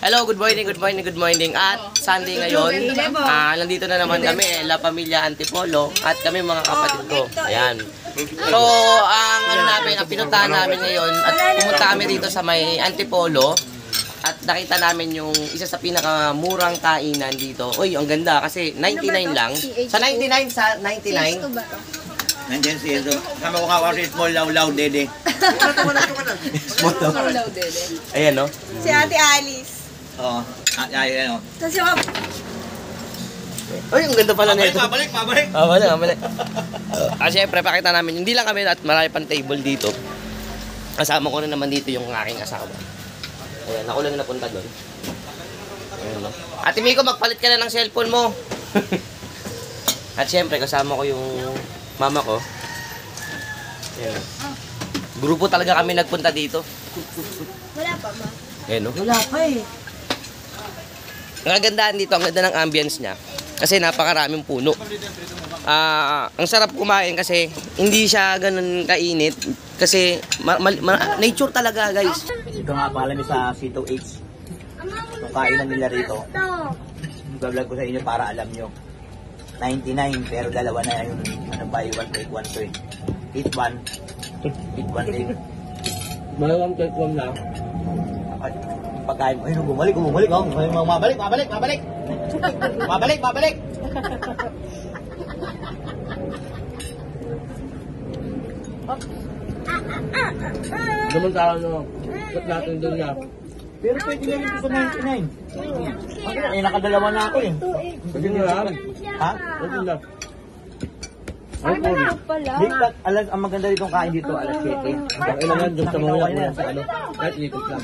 Hello, good morning, good morning, good morning. At Sunday ngayon, nandito na naman kami, La Familia Antipolo, at kami mga kapatid ko. Ayan. So, ang pinuntahan namin ngayon, at pumunta kami dito sa may Antipolo, at nakita namin yung isa sa pinakamurang kainan dito. Uy, ang ganda kasi 99 lang. Sa 99, sa 99. Nandiyan si Enzo. Sama ko nga si Small Law Dede. Small Law Dede. Ayan, no? Si Ate Alice. Oo. Ayan, o. Kasi yung... Uy, ang ganda pala nito. Pabalik. Pabalik. Siyempre, pakita namin. Hindi lang kami at marami pang table dito. Kasama ko na naman dito yung aking asawa. Ayan, ako lang napunta doon. Ayan, no? Ate Miko, magpalit ka na ng cellphone mo. At siyempre, kasama ko yung mama ko. Ayan. Grupo talaga kami nagpunta dito. Wala pa, ma. Ayan, no? Wala pa eh. Ang kagandahan dito, ang ganda ng ambience niya. Kasi napakaraming puno. Ang sarap kumain kasi hindi siya ganun kainit. Kasi nature talaga, guys. Ito nga pala niyo sa C2H. Yung kainan nila rito. Vlog ko sa inyo para alam nyo. 99 pero dalawa na yung buy one take one to eh. Eat one din. Malawang take one na. Pagkain mo, ayun, bumalik. Mabalik. Samantala no, cut natin doon na. Pero pwede na rin sa 99. Eh, nakadalawa na ako eh. Pwede na lang. Ha? Pwede na. Ay, wala pala. Dito, ang maganda dito kain dito, alas 7. Ang ilangan doon sa mga yan sa ano. Kahit ikot lang.